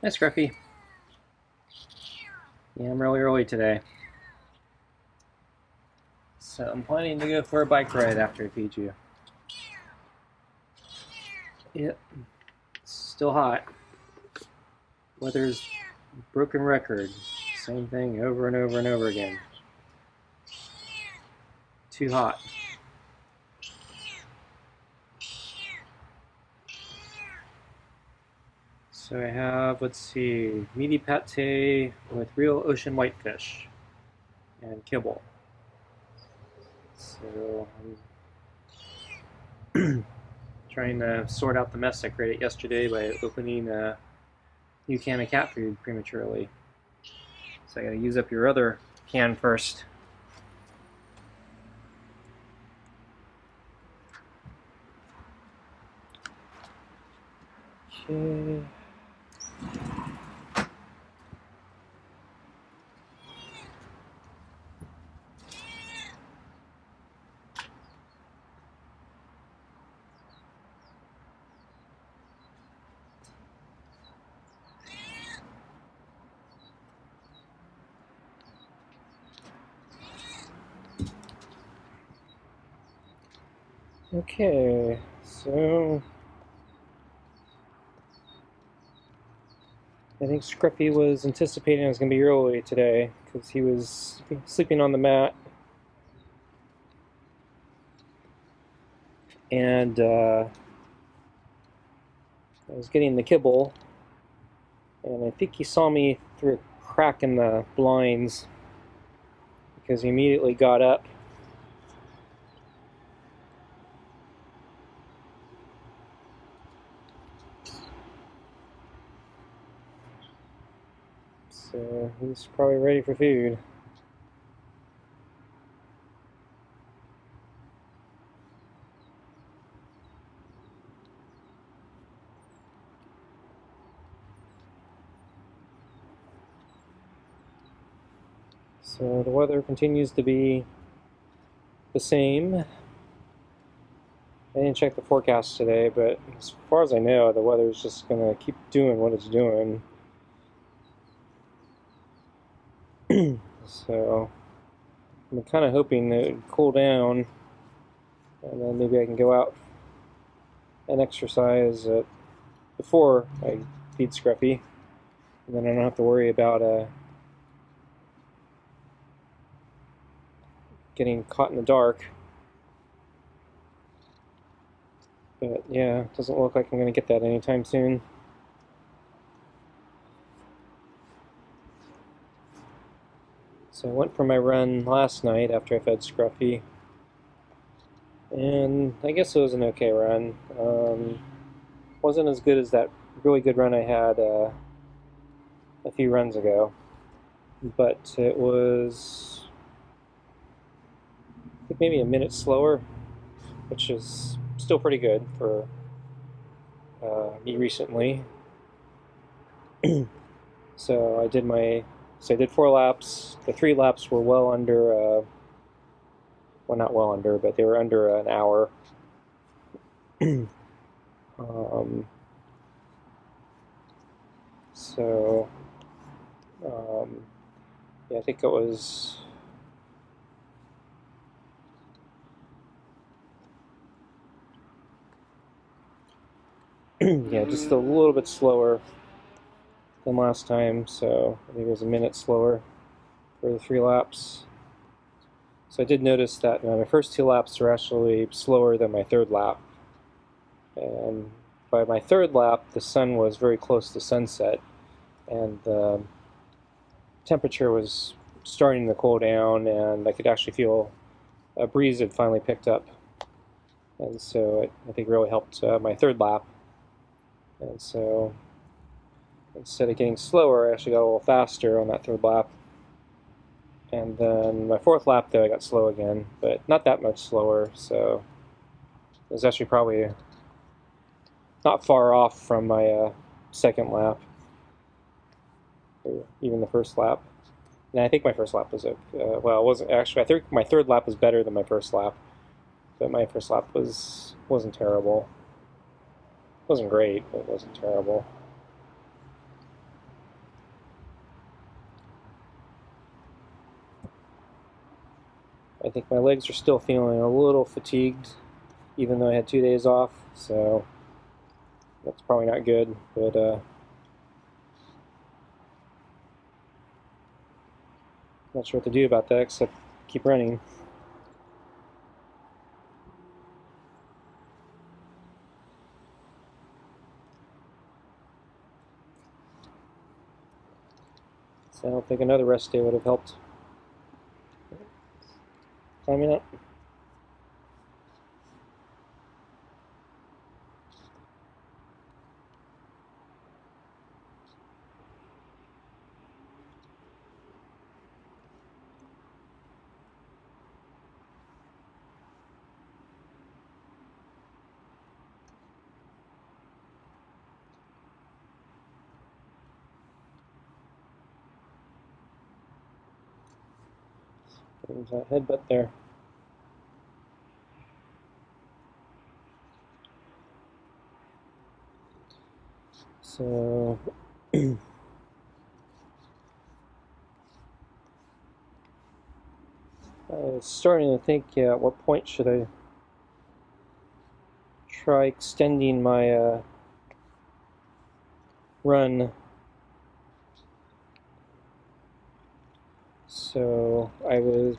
Hi, Scruffy. Yeah, I'm really early today. So I'm planning to go for a bike ride after I feed you. Yep, it's still hot. Weather's broken record. Same thing over and over and over again. Too hot. So I have, let's see, meaty pate with real ocean whitefish and kibble. So I'm trying to sort out the mess I created yesterday by opening a new can of cat food prematurely. So I gotta use up your other can first. Okay. Okay, so I think Scruffy was anticipating it was going to be early today because he was sleeping on the mat, and I was getting the kibble, and I think he saw me through a crack in the blinds because he immediately got up. So he's probably ready for food. So the weather continues to be the same. I didn't check the forecast today, but as far as I know, the weather's just going to keep doing what it's doing. So I'm kind of hoping that it would cool down, and then maybe I can go out and exercise before I feed Scruffy, and then I don't have to worry about getting caught in the dark. But yeah, it doesn't look like I'm going to get that anytime soon. So I went for my run last night after I fed Scruffy, and I guess it was an okay run. Wasn't as good as that really good run I had a few runs ago, but it was, I think, maybe a minute slower, which is still pretty good for me recently. So I did 4 laps. The 3 laps were well under, well, not well under, but they were under an hour. um, so yeah, I think it was. Yeah, just a little bit slower than last time, so I think it was a minute slower for the 3 laps. So I did notice that my first 2 laps were actually slower than my third lap. And by my third lap, the sun was very close to sunset, and the temperature was starting to cool down, and I could actually feel a breeze had finally picked up. And so I think really helped my third lap. And so instead of getting slower, I actually got a little faster on that third lap. And then my fourth lap, though, I got slow again, but not that much slower, so it was actually probably not far off from my second lap, or even the first lap. And I think my first lap was well, it wasn't actually. I think my third lap was better than my first lap, but my first lap wasn't terrible. It wasn't great, but it wasn't terrible. I think my legs are still feeling a little fatigued, even though I had 2 days off, so that's probably not good, but not sure what to do about that except keep running. So I don't think another rest day would have helped. Climbing up. There's that headbutt there. So I was starting to think, yeah, at what point should I try extending my run. So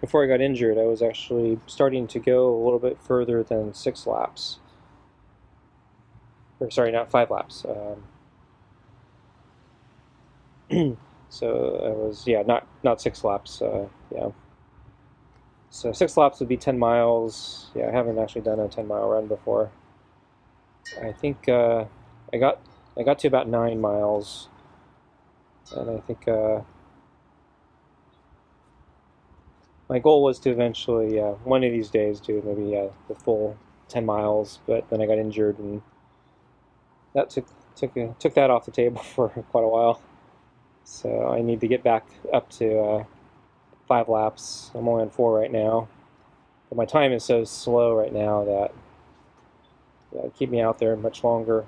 before I got injured, I was actually starting to go a little bit further than 6 laps. Or sorry, not 5 laps. So I was, yeah, not 6 laps, yeah. So 6 laps would be 10 miles. Yeah, I haven't actually done a 10-mile run before. I think I got to about 9 miles, and I think my goal was to eventually, one of these days, do maybe the full 10 miles. But then I got injured, and that took that off the table for quite a while. So I need to get back up to 5 laps. I'm only on 4 right now, but my time is so slow right now that it'd keep me out there much longer.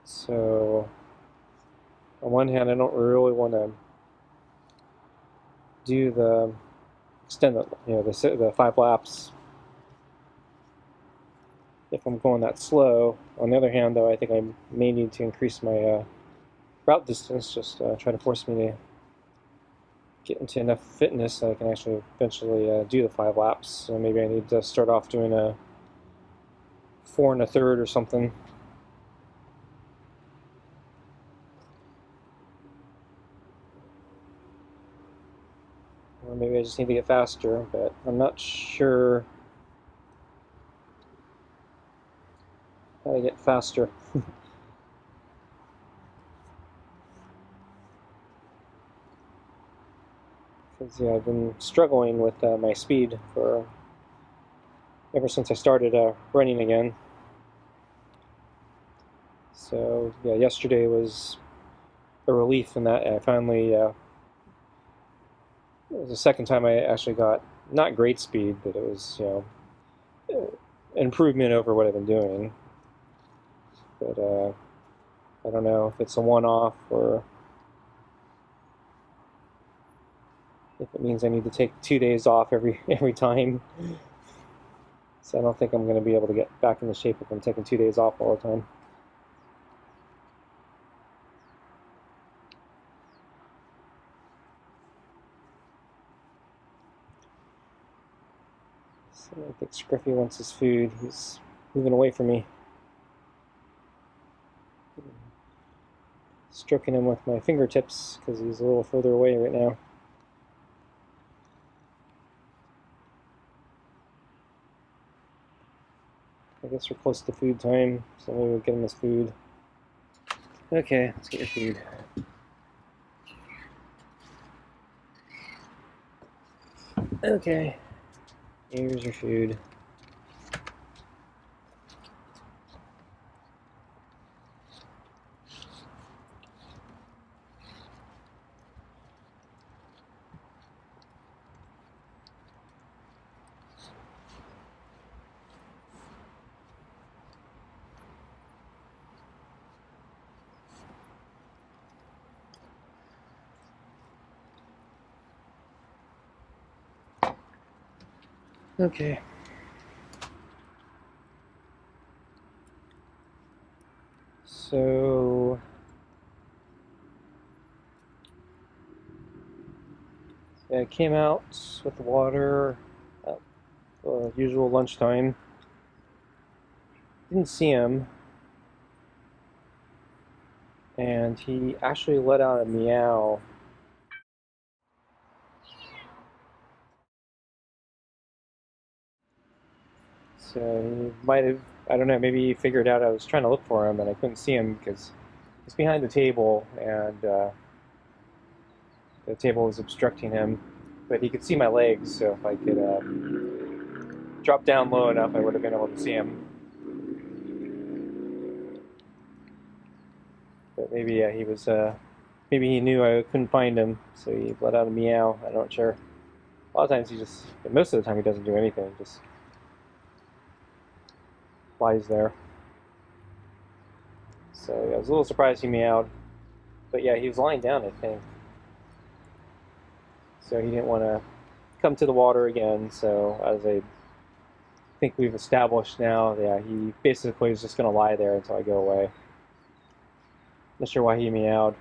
So on one hand, I don't really want to do the extend the 5 laps if I'm going that slow. On the other hand, though, I think I may need to increase my route distance, just try to force me to get into enough fitness so I can actually eventually do the 5 laps. So maybe I need to start off doing a 4 1/3 or something. Or maybe I just need to get faster, but I'm not sure how to get faster. Because yeah, I've been struggling with my speed for ever since I started running again. So yeah, yesterday was a relief in that I finally it was the second time I actually got not great speed, but it was, an improvement over what I've been doing. But I don't know if it's a one-off or if it means I need to take 2 days off every time. So I don't think I'm going to be able to get back into shape if I'm taking 2 days off all the time. So I think Scruffy wants his food. He's moving away from me. Stroking him with my fingertips because he's a little further away right now. I guess we're close to food time, so maybe we'll get him his food. Okay, let's get your food. Okay, here's your food. Okay. So yeah, I came out with the water at the usual lunchtime. Didn't see him, and he actually let out a meow. So he might have, I don't know, maybe he figured out I was trying to look for him and I couldn't see him because he's behind the table and the table was obstructing him. But he could see my legs, so if I could drop down low enough, I would have been able to see him. But maybe he was, maybe he knew I couldn't find him, so he let out a meow. I'm not sure. A lot of times he just, most of the time he doesn't do anything, just lies there. So yeah, I was a little surprised he meowed. But yeah, he was lying down, I think. So he didn't want to come to the water again. So as I think we've established now, yeah, he basically is just going to lie there until I go away. Not sure why he meowed.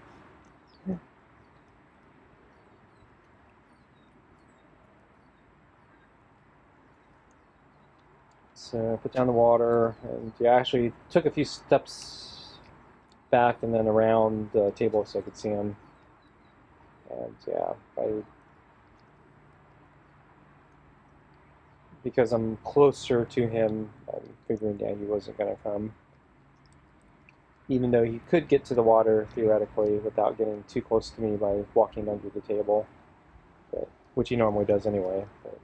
So put down the water, and yeah, I actually took a few steps back and then around the table so I could see him. And yeah, because I'm closer to him, I'm figuring yeah, he wasn't going to come. Even though he could get to the water theoretically without getting too close to me by walking under the table, but, which he normally does anyway. But,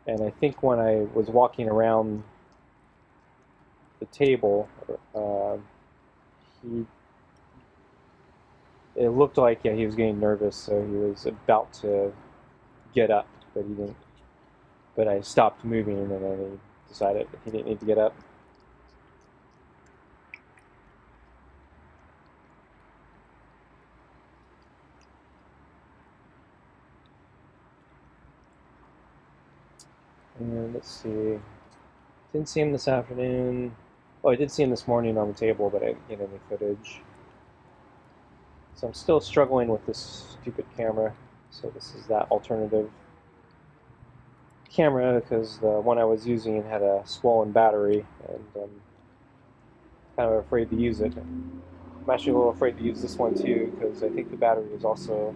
and I think when I was walking around the table, he it looked like yeah he was getting nervous, so he was about to get up, but he didn't. But I stopped moving, and then he decided that he didn't need to get up. And let's see, didn't see him this afternoon. Oh, I did see him this morning on the table, but I didn't get any footage. So I'm still struggling with this stupid camera. So this is that alternative camera because the one I was using had a swollen battery, and I'm kind of afraid to use it. I'm actually a little afraid to use this one too because I think the battery is also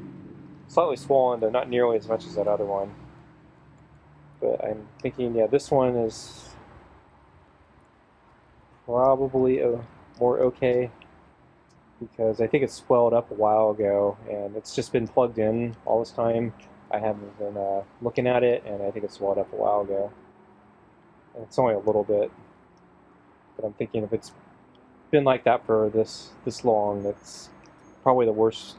slightly swollen, but not nearly as much as that other one. But I'm thinking, yeah, this one is probably more okay because I think it swelled up a while ago and it's just been plugged in all this time. I haven't been looking at it, and I think it swelled up a while ago. And it's only a little bit, but I'm thinking if it's been like that for this long, that's probably the worst.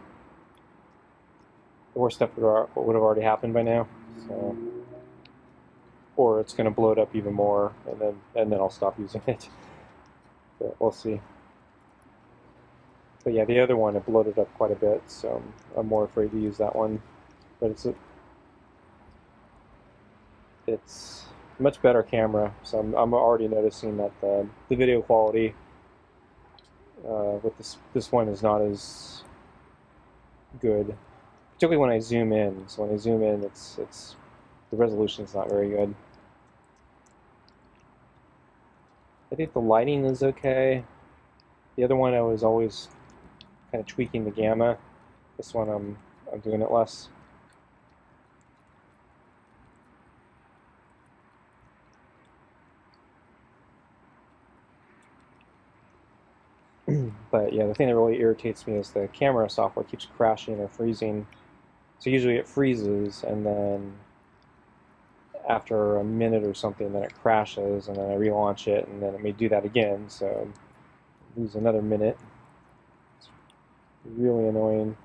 The worst stuff would have already happened by now. So, or it's going to blow it up even more, and then I'll stop using it. But we'll see. But yeah, the other one it bloated up quite a bit, so I'm more afraid to use that one. But it's a much better camera, so I'm already noticing that the video quality with this one is not as good, particularly when I zoom in. So when I zoom in, it's the resolution is not very good. I think the lighting is okay. The other one I was always kind of tweaking the gamma. This one I'm doing it less. But yeah, the thing that really irritates me is the camera software keeps crashing or freezing. So usually it freezes, and then after a minute or something, then it crashes, and then I relaunch it, and then it may do that again. So lose another minute. It's really annoying.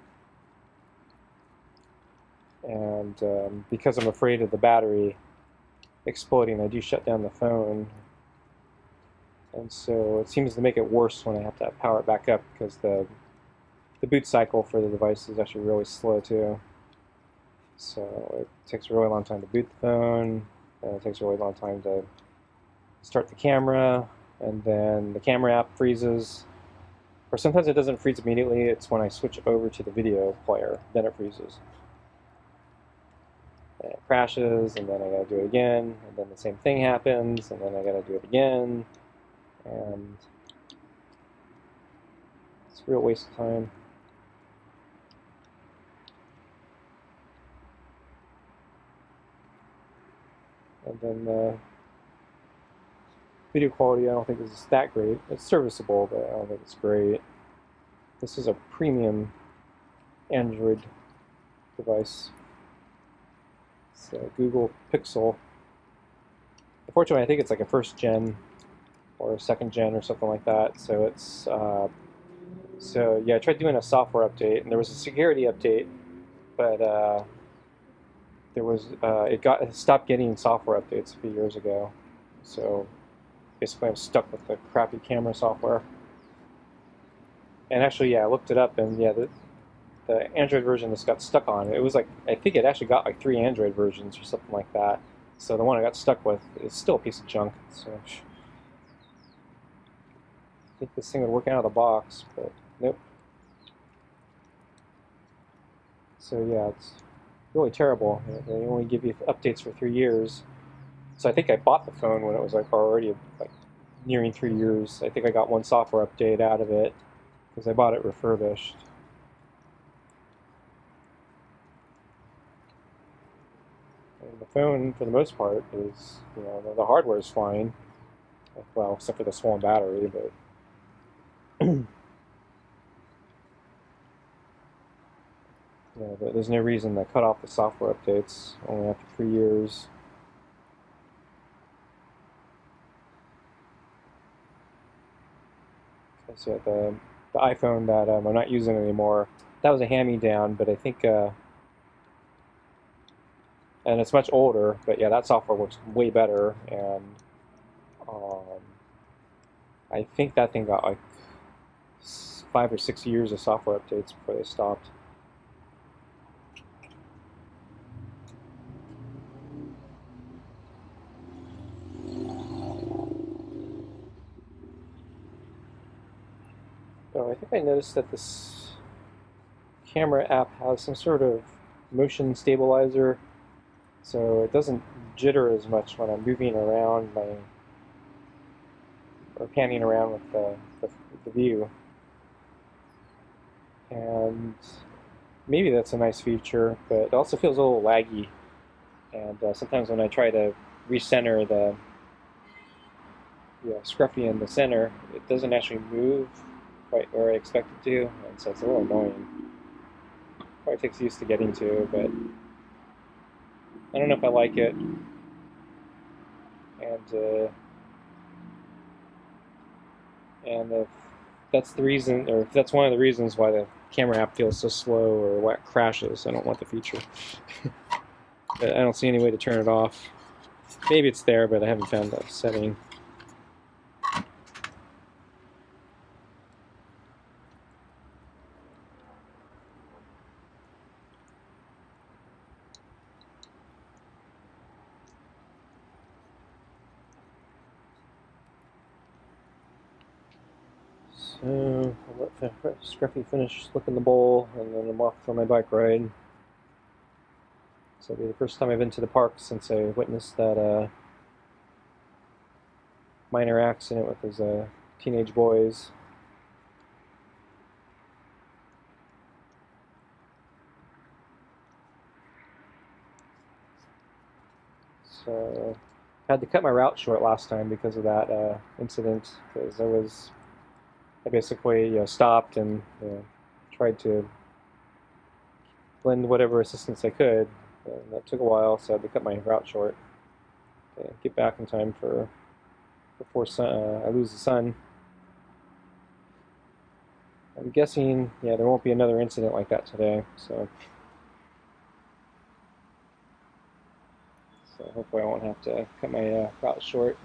And because I'm afraid of the battery exploding, I do shut down the phone. And so it seems to make it worse when I have to power it back up because the boot cycle for the device is actually really slow too. So it takes a really long time to boot the phone, and it takes a really long time to start the camera, and then the camera app freezes. Or sometimes it doesn't freeze immediately, it's when I switch over to the video player, then it freezes. And it crashes, and then I gotta do it again, and then the same thing happens, and then I gotta do it again, and it's a real waste of time. And then the video quality I don't think is that great. It's serviceable, but I don't think it's great. This is a premium Android device. It's a Google Pixel. Unfortunately, I think it's like a first gen or a second gen or something like that. So it's so yeah. I tried doing a software update, and there was a security update, but there was it stopped getting software updates a few years ago. So basically, I'm stuck with the crappy camera software. And actually, yeah, I looked it up, and yeah, the Android version this got stuck on. It was like, I think it actually got like 3 Android versions or something like that. So the one I got stuck with is still a piece of junk. So I think this thing would work out of the box, but nope. So yeah, it's really terrible. They only give you updates for 3 years. So I think I bought the phone when it was like already like nearing 3 years. I think I got one software update out of it because I bought it refurbished. And the phone, for the most part, is, you know, the hardware is fine. Well, except for the swollen battery, but you know, there's no reason to cut off the software updates only after 3 years. So yeah, the iPhone that I'm not using anymore, that was a hand-me-down, but I think, and it's much older, but yeah, that software works way better, and um, I think that thing got like 5 or 6 years of software updates before they stopped. So I think I noticed that this camera app has some sort of motion stabilizer, so it doesn't jitter as much when I'm moving around or panning around with the view. And maybe that's a nice feature, but it also feels a little laggy. And sometimes when I try to recenter the Scruffy in the center, it doesn't actually move quite where I expect it to, and so it's a little annoying. Probably takes use to getting to, but I don't know if I like it. And if that's the reason, or if that's one of the reasons why the camera app feels so slow or why it crashes, I don't want the feature. But I don't see any way to turn it off. Maybe it's there, but I haven't found the setting. So I'll let Scruffy finish licking the bowl, and then I'm off for my bike ride. So it'll be the first time I've been to the park since I witnessed that minor accident with his teenage boys. So I had to cut my route short last time because of that incident, because I basically stopped and tried to lend whatever assistance I could. And that took a while, so I had to cut my route short to get back in time before I lose the sun. I'm guessing, yeah, there won't be another incident like that today, so hopefully I won't have to cut my route short.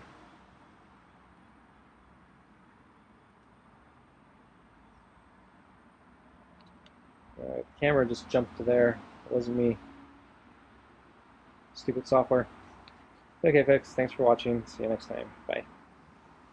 The camera just jumped to there. It wasn't me. Stupid software. Okay, folks, thanks for watching. See you next time. Bye.